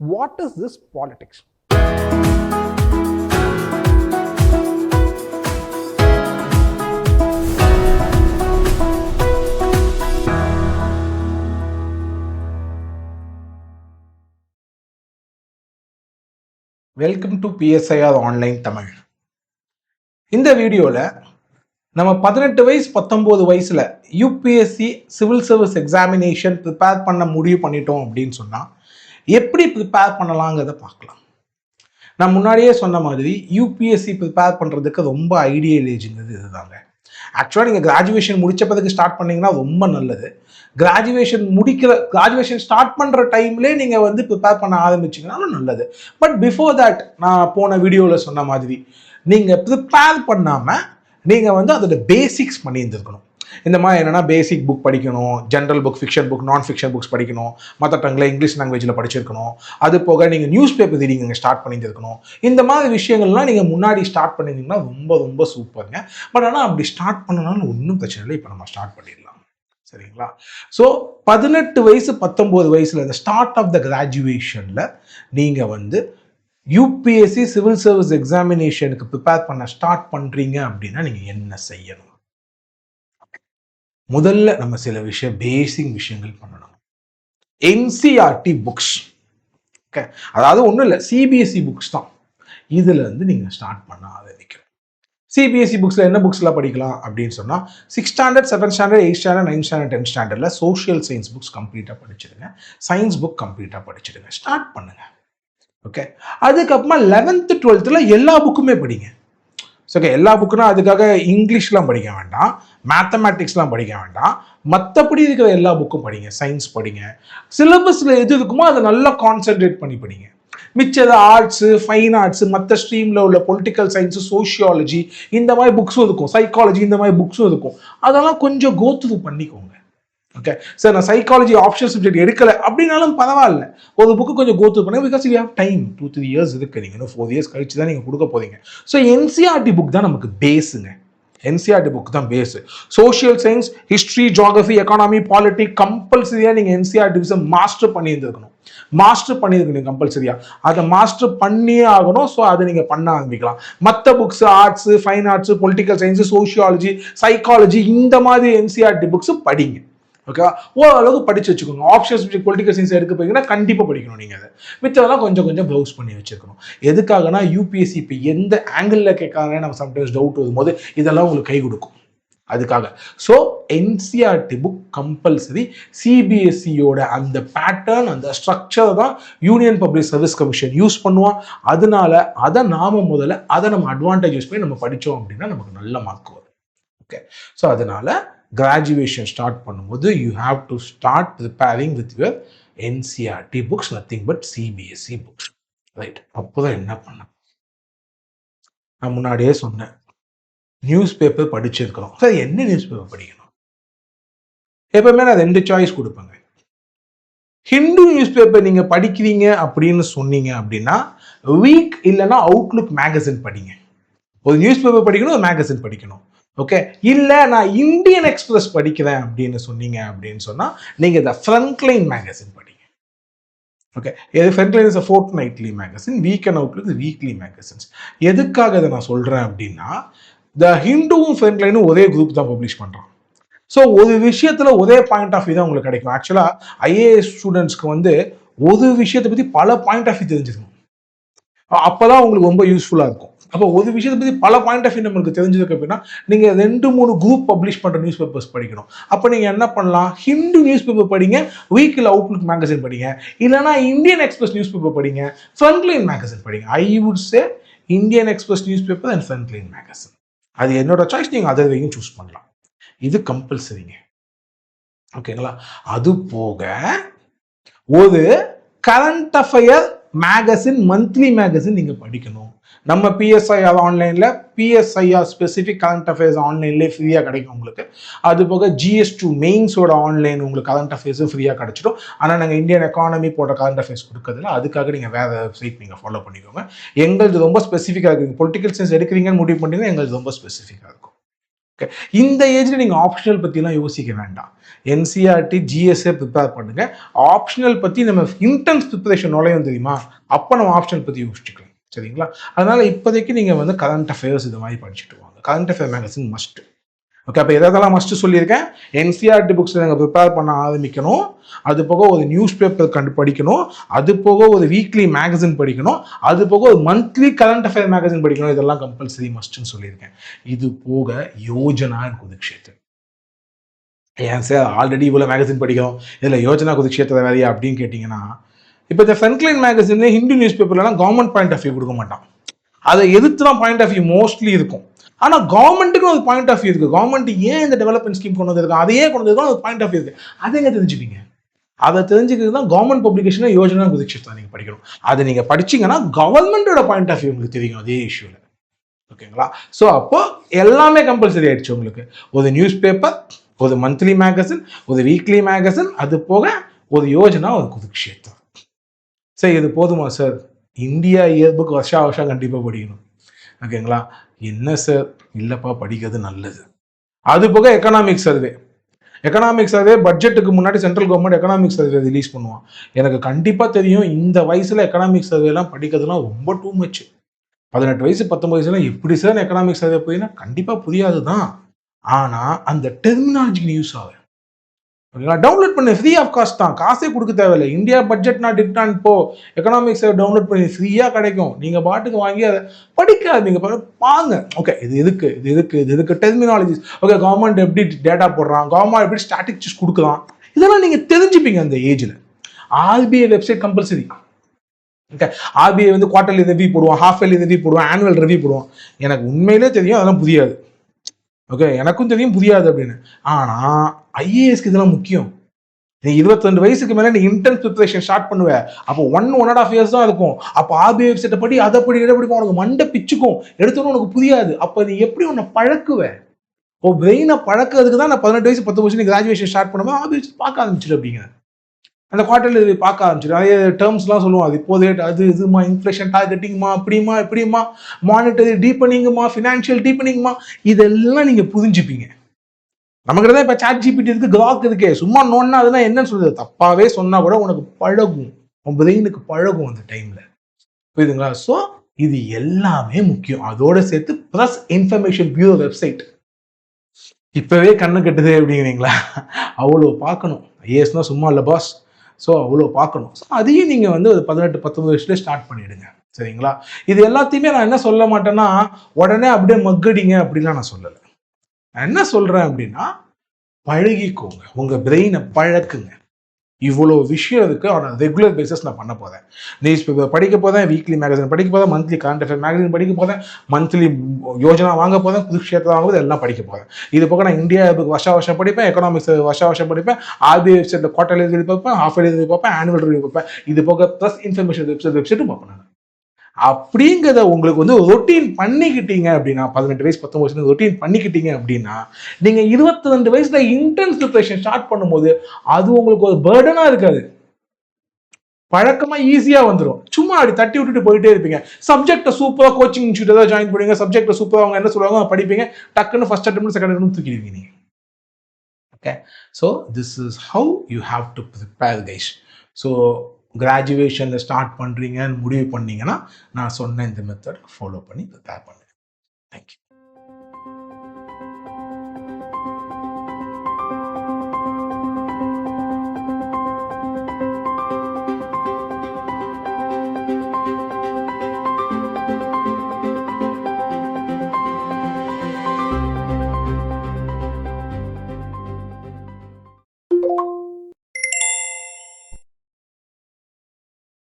What is this politics? Welcome to PSIR online Tamil. இந்த வீடியோவில் நம்ம 18 வயசு 19 வயசில் UPSC civil service examination prepare பண்ண முடிவு பண்ணிட்டோம் அப்படின்னு சொன்னால் எப்படி ப்ரிப்பேர் பண்ணலாங்கிறத பார்க்கலாம். நான் முன்னாடியே சொன்ன மாதிரி யூபிஎஸ்சி ப்ரிப்பேர் பண்ணுறதுக்கு ரொம்ப ஐடியல் ஏஜுங்கிறது இதுதாங்க. ஆக்சுவலாக நீங்கள் கிராஜுவேஷன் முடிச்ச பிறகு ஸ்டார்ட் பண்ணிங்கன்னா ரொம்ப நல்லது. கிராஜுவேஷன் ஸ்டார்ட் பண்ணுற டைம்லேயே நீங்கள் வந்து ப்ரிப்பேர் பண்ண ஆரம்பிச்சிங்கனாலும் நல்லது. பட் பிஃபோர் தட் நான் போன வீடியோவில் சொன்ன மாதிரி நீங்கள் ப்ரிப்பேர் பண்ணாமல் நீங்கள் வந்து அதோட பேசிக்ஸ் பண்ணியிருந்துருக்கணும். இந்த மாதிரி என்னென்னா பேசிக் புக் படிக்கணும், ஜென்ரல் புக், ஃபிக்ஷன் புக், நான் ஃபிக்ஷன் புக்ஸ் படிக்கணும், மற்ற டங்கில் இங்கிலீஷ் லாங்குவேஜில் படிச்சிருக்கணும். அது போக நீங்கள் நியூஸ் பேப்பர் ரீடிங் ஸ்டார்ட் பண்ணியிருக்கணும். இந்த மாதிரி விஷயங்கள்லாம் நீங்கள் முன்னாடி ஸ்டார்ட் பண்ணியிருந்தீங்கன்னா ரொம்ப ரொம்ப சூப்பருங்க. பட் ஆனால் அப்படி ஸ்டார்ட் பண்ணனாலும் ஒன்றும் பிரச்சனை இல்லை. இப்போ நம்ம ஸ்டார்ட் பண்ணிடலாம், சரிங்களா? ஸோ 18 வயசு 19 வயசில் இந்த ஸ்டார்ட் ஆஃப் த கிராஜுவேஷனில் நீங்கள் வந்து யூபிஎஸ்சி சிவில் சர்வீஸ் எக்ஸாமினேஷனுக்கு ப்ரிப்பேர் பண்ண ஸ்டார்ட் பண்ணுறீங்க அப்படின்னா நீங்கள் என்ன செய்யணும்? முதல்ல நம்ம சில பேசிக் விஷயங்கள் பண்ணணும். என்சிஆர்டி புக்ஸ், ஓகே, அதாவது ஒன்றும் இல்லை, சிபிஎஸ்சி புக்ஸ் தான். இதில் இருந்து நீங்கள் ஸ்டார்ட் பண்ண ஆரம்பிக்கணும். சிபிஎஸ்சி புக்ஸில் என்ன புக்ஸ்லாம் படிக்கலாம் அப்படின்னு சொன்னால் 6th standard 7th standard 8th standard 9th standard 10th ஸ்டாண்டர்டில் சோஷியல் சயின்ஸ் புக்ஸ் கம்ப்ளீட்டாக படிச்சிடுங்க. சயின்ஸ் புக் கம்ப்ளீட்டாக படிச்சிடுங்க. ஸ்டார்ட் பண்ணுங்க, ஓகே. அதுக்கப்புறமா 11th 12th எல்லா புக்குமே படிங்க. ஓகே, எல்லா புக்குனா அதுக்காக இங்கிலீஷ்லாம் படிக்க வேண்டாம், மேத்தமேட்டிக்ஸ்லாம் படிக்க வேண்டாம், மற்றபடி இருக்கிற எல்லா புக்கும் படிங்க. சயின்ஸ் படிங்க, சிலபஸில் எது இருக்குமோ அதை நல்லா கான்சென்ட்ரேட் பண்ணி படிங்க. மிச்சது ஆர்ட்ஸு, ஃபைன் ஆர்ட்ஸு, மற்ற ஸ்ட்ரீமில் உள்ள பொலிட்டிக்கல் சயின்ஸு, சோஷியாலஜி இந்த மாதிரி புக்ஸும் இருக்கும், சைக்காலஜி இந்த மாதிரி புக்ஸும் இருக்கும். அதெல்லாம் கொஞ்சம் கோத்ரூ பண்ணிக்கோங்க. ஓகே சார், நான் சைக்காலஜி ஆப்ஷனல் சப்ஜெக்ட் எடுக்கலை அப்படின்னாலும் பரவாயில்ல, ஒரு புக்கு கொஞ்சம் கோத்ரூ பண்ணுங்க. Because you have time, 2-3 years இருக்குது. நீங்கள் இன்னும் 4 இயர்ஸ் கழிச்சு தான் நீங்கள் கொடுக்க போகிறீங்க. ஸோ என்சிஆர்டி புக் தான் நமக்கு பேஸுங்க. என்சிஆர்டி புக் தான் base. Social science, history, geography, economy, politic கம்பல்சரியாக நீங்கள் என்சிஆர்டி புக்ஸை மாஸ்டர் பண்ணியிருந்துருக்கணும். மாஸ்டர் பண்ணியிருக்கணும் கம்பல்சரியாக. அதை மாஸ்டர் பண்ணியே ஆகணும். ஸோ அதை நீங்கள் பண்ண ஆரம்பிக்கலாம். மற்ற books arts, fine arts, political science, sociology, psychology இந்த மாதிரி என்சிஆர்டி புக்ஸு படிங்க. ஓகேவா? ஓரளவுக்கு படிச்சு வச்சுக்கோங்க. ஆப்ஷனல் சப்ஜெக்ட் பொலிட்டிக்கல் சயின்ஸ் எடுக்க போறீங்கன்னா கண்டிப்பாக படிக்கணும். நீங்கள் அதை மித்ததெல்லாம் கொஞ்சம் கொஞ்சம் ப்ரௌஸ் பண்ணி வச்சுக்கணும். எதுக்காகனா யூபிஎஸ்சி இப்போ எந்த ஆங்கிளில் கேட்காங்கன்னு நம்ம சம்டைம்ஸ் டவுட் வரும்போது இதெல்லாம் உங்களுக்கு கை கொடுக்கும். அதுக்காக ஸோ என்சிஆர்டி புக் கம்பல்சரி. சிபிஎஸ்சியோட அந்த பேட்டர்ன், அந்த ஸ்ட்ரக்சர் தான் union public service commission use பண்ணுவோம். அதனால அதை முதல்ல நம்ம அட்வான்டேஜ் யூஸ் பண்ணி நம்ம படித்தோம் அப்படின்னா நமக்கு நல்ல மார்க் வரும். ஓகே, ஸோ அதனால கிராஜுவேஷன் ஸ்டார்ட் பண்ணும்போது you have to start preparing with your NCERT books, nothing but CBSE books, right? அப்போதான் என்ன பண்ண, நான் முன்னாடியே சொன்னேன், நியூஸ் பேப்பர் படிச்சிருக்கிறோம். சார் என்ன நியூஸ் பேப்பர் படிக்கணும்? எப்பவுமே நான் 2 சாய்ஸ் கொடுப்பேங்க. ஹிந்து நியூஸ் பேப்பர் நீங்க படிக்கிறீங்க அப்படின்னு சொன்னீங்க அப்படின்னா வீக் இல்லைன்னா அவுட்லுக் மேகசின் படிங்க. ஒரு நியூஸ் பேப்பர் படிக்கணும், ஒரு மேகசின் படிக்கணும். ஓகே, இல்லை நான் இந்தியன் எக்ஸ்பிரஸ் படிக்கிறேன் அப்படின்னு சொன்னீங்க அப்படின்னு சொன்னால் நீங்கள் இந்த ஃப்ரண்ட்லைன் மேகசின் படிங்க. Okay, Frontline is a fortnightly magazine, Week and Outlook weekly magazines. எதுக்காக இதை நான் சொல்கிறேன் அப்படின்னா, த ஹிந்துவும் ஃப்ரண்ட்லைனும் ஒரே குரூப் தான் பப்ளிஷ் பண்ணுறான். ஸோ ஒரு விஷயத்தில் ஒரே பாயிண்ட் ஆஃப் வியூ தான் உங்களுக்கு கிடைக்கும். ஆக்சுவலாக ஐஏஎஸ் ஸ்டூடெண்ட்ஸ்க்கு வந்து ஒரு விஷயத்தை பற்றி பல பாயிண்ட் ஆஃப் வியூ தெரிஞ்சுக்கணும். அப்போ தான் உங்களுக்கு ரொம்ப யூஸ்ஃபுல்லாக இருக்கும். அப்போ ஒரு விஷயத்தை பற்றி பல பாயிண்ட் ஆஃப் வியூ நம்மளுக்கு தெரிஞ்சதுக்கு அப்படின்னா நீங்கள் 2-3 குரூப் பப்ளிஷ் பண்ணுற நியூஸ் பேப்பர்ஸ் படிக்கணும். அப்போ நீங்கள் என்ன பண்ணலாம், ஹிந்து நியூஸ் பேப்பர் படிங்க, வீக்கில் அவுட்லுக் மேகசின் படிங்க, இல்லைனா இந்தியன் எக்ஸ்பிரஸ் நியூஸ் பேப்பர் படிங்க, ஃப்ரண்ட்லைன் மேகசின் படிங்க. I would say Indian express news paper and Frontline magazine. அது என்னோட சாய்ஸ், நீங்கள் அதை வரைக்கும் சூஸ் பண்ணலாம். இது கம்பல்சரிங்க, ஓகேங்களா? அது போக ஒரு current affair magazine, monthly magazine நீங்கள் படிக்கணும். நம்ம பிஎஸ்ஐஆர் ஆன்லைனில் பிஎஸ்ஐஆர் ஸ்பெசிஃபிக் கரண்ட் அஃபேர்ஸ் ஆன்லைன்லேயே ஃப்ரீயாக கிடைக்கும் உங்களுக்கு. அது போக GS2 மெயின்ஸோட ஆன்லைன் உங்களுக்கு கரண்ட் அஃபேர்ஸும் ஃப்ரீயாக கிடச்சிடும். ஆனால் நாங்கள் இந்தியன் எக்கானமி போட்ட கரண்ட் அஃபேர்ஸ் கொடுக்கறதில்ல. அதுக்காக நீங்கள் வேறு வெப்சைட் நீங்கள் ஃபாலோ பண்ணிக்கோங்க. எங்களது ரொம்ப ஸ்பெசிஃபிக்காக இருக்குது. பொலிட்டிக்கல் சயின்ஸ் எடுக்கிறீங்கன்னு முடிவு பண்ணிங்கன்னா எங்களுக்கு ரொம்ப ஸ்பெசிஃபிக்காக இருக்கும். ஓகே, இந்த ஏஜ்ல நீங்க ஆப்ஷனல் பத்திலாம் யோசிக்க வேண்டாம். என்சிஆர்டி ஜிஎஸ்ஏ ப்ரிப்பேர் பண்ணுங்க. ஆப்ஷனல் பத்தி நம்ம இன்டென்ஸ் ப்ரிப்பரேஷன் நுழையும் தெரியுமா, அப்போ நம்ம ஆப்ஷனல் பத்தி யோசிச்சுக்கலாம். சரிங்களா? அதனால இப்போதைக்கு நீங்க வந்து கரண்ட் அஃபேர்ஸ் இது மாதிரி படிச்சுட்டு வாங்க. Current affair magazine must. Okay, அப்போ எதெல்லாம் மஸ்ட் சொல்லியிருக்கேன்? என்சிஆர்டி புக்ஸ் நாங்கள் ப்ரிப்பேர் பண்ண ஆரம்பிக்கணும். அது போக ஒரு நியூஸ் பேப்பர் படிக்கணும். அது போக ஒரு வீக்லி மேகசின் படிக்கணும். அது போக ஒரு மந்த்லி கரண்ட் அஃபேர் மேகசின் படிக்கணும். இதெல்லாம் கம்பல்சரி மஸ்ட்னு சொல்லியிருக்கேன். இது போக யோஜனா குருக்ஷேத்ரம். ஏன் சார் ஆல்ரெடி இவ்வளோ மேகசின் படிக்கிறோம், இதில் யோஜனா குருக்ஷேத்திரம் வேறையா அப்படின்னு கேட்டிங்கன்னா, இப்போ இந்த ஃப்ரண்ட்லைன் மேகசின் ஹிந்து நியூஸ் பேப்பர்லாம் கவர்மெண்ட் பாயிண்ட் ஆஃப் வியூ கொடுக்க மாட்டான். அதை எதிர்த்து தான் பாயிண்ட் ஆஃப் வியூ மோஸ்ட்லி இருக்கும். ஆனால் கவர்மெண்ட்டுக்கு ஒரு பாயிண்ட் ஆஃப் வியூ இருக்குது. கவர்மெண்ட் ஏன் இந்த டெவலப்மெண்ட் ஸ்கீம் கொண்டு வந்திருக்கு, அதையே கொண்டு வந்திருக்கோம், ஒரு பாயிண்ட் ஆஃப் வியூ இருக்குது. அதை எங்கே தெரிஞ்சுப்பீங்க? அதை தெரிஞ்சுக்கிறது தான் கவர்மெண்ட் பப்ளிகேஷன் யோஜனா குருக்ஷேத்ரம் நீங்கள் படிக்கணும். அதை நீங்கள் படிச்சீங்கன்னா கவர்மெண்டோட பாயிண்ட் ஆஃப் வியூ உங்களுக்கு தெரியும் அதே இஷ்யூவில். ஓகேங்களா? ஸோ அப்போ எல்லாமே கம்பல்சரி ஆயிடுச்சு உங்களுக்கு. ஒரு நியூஸ் பேப்பர், ஒரு மந்த்லி மேகசின், ஒரு வீக்லி மேகசின், அது போக ஒரு யோஜனா, ஒரு குருக்ஷேத்ரம். சரி, இது போதுமா சார்? இந்தியா இயர் புக் வருஷம் கண்டிப்பாக படிக்கணும். ஓகேங்களா? என்ன சார், இல்லைப்பா படிக்கிறது நல்லது. அது போக எக்கனாமிக் சர்வே. எக்கனாமிக் சர்வே பட்ஜெட்டுக்கு முன்னாடி central government economic survey release பண்ணுவான். எனக்கு கண்டிப்பாக தெரியும் இந்த வயசில் எக்கனாமிக் சர்வேலாம் படிக்கிறதுலாம் ரொம்ப டூ மச். 18 வயசு 19 வயசுல எப்படி சார் எக்கனாமிக் சர்வே போயின்னா கண்டிப்பாக புரியாது தான். ஆனால் அந்த டெர்மினாலஜிக்கு யூஸ் ஆகும். டவுன்லோட் பண்ணு, ஃப்ரீ ஆஃப் காஸ்ட் தான், காசே கொடுக்க தேவையில்லை. இந்தியா பட்ஜெட் நான் டிக்டான் போ, எக்கனாமிக்ஸ் டவுன்லோட் பண்ணி ஃப்ரீயாக கிடைக்கும். நீங்கள் பாட்டுக்கு வாங்கி அதை படிக்காதீங்க, பாருங்க. ஓகே, இது எதுக்கு இது எதுக்கு இது எதுக்கு டெர்மினாலஜிஸ். ஓகே, கவர்மெண்ட் எப்படி டேட்டா போடுறான், கவர்மெண்ட் எப்படி ஸ்டாட்டிஸ்டிக்ஸ் கொடுக்குறான், இதெல்லாம் நீங்கள் தெரிஞ்சுப்பீங்க அந்த ஏஜில். RBI website compulsory. Okay, RBI வந்து குவார்டர்லி ரிவ்யூ போடுவான், ஹாஃப் இயர்லி ரிவ்யூ போடுவான், ஆனுவல் ரிவ்யூ போடுவான். எனக்கு உண்மையிலே தெரியும் அதெல்லாம் புரியாது. ஓகே, எனக்கும் தெரியும் புரியாது அப்படின்னு. ஆனால் ஐஏஎஸ்க்கு இதெல்லாம் முக்கியம். நீ 22 வயசுக்கு மேலே நீ இன்டென்ஸ் ப்ரிப்பரேஷன் ஸ்டார்ட் பண்ணுவேன். அப்போ 1.5 இயர்ஸ் தான் இருக்கும். அப்போ ஆர்பிஐ வெப்சைட்டை படி, அதை படி, இதை படிப்போம், உனக்கு மண்டை பிச்சுக்கும், எடுத்தோன்னு உனக்கு புரியாது. அப்போ நீ எப்படி உன்னை பழக்குவேன்? இப்போ பிரெயினை பழக்கிறதுக்கு தான் நான் 18 வயசு 10 வருஷம் நீ கிராஜுவேஷன் ஸ்டார்ட் பண்ணுவேன், ஆர்பிஐ பார்க்க ஆரம்பிச்சிடு அப்படிங்க. அந்த குவார்டர்லி பார்க்க ஆரம்பிச்சிடும். நிறைய டேர்ம்ஸ்லாம் சொல்லுவோம். அது இப்போதே அது இதுமா, இன்ஃப்ளேஷன் டார்கெட்டிங்மா, அப்படிமா இப்படிமா, மானிட்டரி டீப்பனிங்குமா, ஃபினான்ஷியல் டீப்பனிங்குமா, இதெல்லாம் நீங்கள் புரிஞ்சுப்பீங்க. நமக்கு தான் இப்போ சாட் ஜிபிடி இருக்கு, கிராக் இருக்கே, சும்மா நோன்னா அதெல்லாம் என்னன்னு சொல்றது, தப்பாவே சொன்னா கூட உனக்கு பழகும், உன் பிரெயினுக்கு பழகும் அந்த டைம்ல. புரியுதுங்களா? ஸோ இது எல்லாமே முக்கியம். அதோட சேர்த்து ப்ளஸ் இன்ஃபர்மேஷன் பியூரோ வெப்சைட் இப்பவே கண்ணு கட்டுது அப்படிங்கிறீங்களா? அவ்வளோ பார்க்கணும். ஐஏஎஸ்னா சும்மா இல்லை பாஸ். ஸோ அவ்வளோ பார்க்கணும். ஸோ அதையும் நீங்கள் வந்து ஒரு 18-19 வயசுல ஸ்டார்ட் பண்ணிடுங்க. சரிங்களா? இது எல்லாத்தையுமே நான் என்ன சொல்ல மாட்டேன்னா உடனே அப்படியே மக்கடிங்க அப்படிலாம் நான் சொல்லலை. நான் என்ன சொல்றேன் அப்படின்னா பழகிக்கோங்க, உங்க பிரெயினை பழக்குங்க. இவ்வளோ விஷயம் இருக்கு. ஆனால் ரெகுலர் பேசிஸ் நான் பண்ண போதேன். நியூஸ் பேப்பர் படிக்க போதேன், வீக்லி மேகசின் படிக்க போதேன், மந்த்லி கரண்ட் அஃபேர் மேகசின் படிக்க போதேன், மந்த்லி யோஜனா வாங்க போதேன், குருக்ஷேத்ரம் வாங்கும்போது எல்லாம் படிக்க போதேன். இது போக நான் இந்தியா வருஷம் படிப்பேன், எக்கனாமிக்ஸ் வருஷம் படிப்பேன், ஆர்பிஐ வெப்சைட்ல குவார்டர்லி ரிவ்யூ பார்ப்பேன், ஹாஃப் இயர்லி ரிவ்யூ பார்ப்பேன், ஆனுவல் ரிவ்யூ பார்ப்பேன். இது போக ப்ளஸ் இன்ஃபர்மேஷன் வெப்சைட்டும் பார்ப்பேன். அப்படிங்கிறத உங்களுக்கு வந்து ரொட்டீன் பண்ணிக்கிட்டீங்க அப்படின்னா, 18 வயசு 19 வயசு ரொட்டீன் பண்ணிக்கிட்டீங்க அப்படின்னா, நீங்க 22 வயசுல இன்டென்ஸ் ப்ரிப்பரேஷன் ஸ்டார்ட் பண்ணும்போது அது உங்களுக்கு ஒரு பர்டனா இருக்காது, பழக்கமா ஈஸியா வந்துடும். சும்மா அப்படி தட்டி விட்டுட்டு போயிட்டே இருப்பீங்க. சப்ஜெக்ட் சூப்பரா கோச்சிங் இன்ஸ்டியூட் ஏதாவது ஜாயின் பண்ணுவீங்க, சப்ஜெக்ட் சூப்பரா அவங்க என்ன சொல்லுவாங்க படிப்பீங்க, டக்குன்னு ஃபர்ஸ்ட் அட்டெம்ப்ட் செகண்ட் அட்டெம்ப்ட் தூக்கிடுவீங்க நீங்க. Okay, so this is how you have to prepare guys. So கிராஜுவேஷனில் ஸ்டார்ட் பண்ணுறீங்கன்னு முடிவு பண்ணீங்கன்னா நான் சொன்ன இந்த மெத்தட் ஃபாலோ பண்ணி ப்ரிப்பேர் பண்ணுங்க. தேங்க்யூ.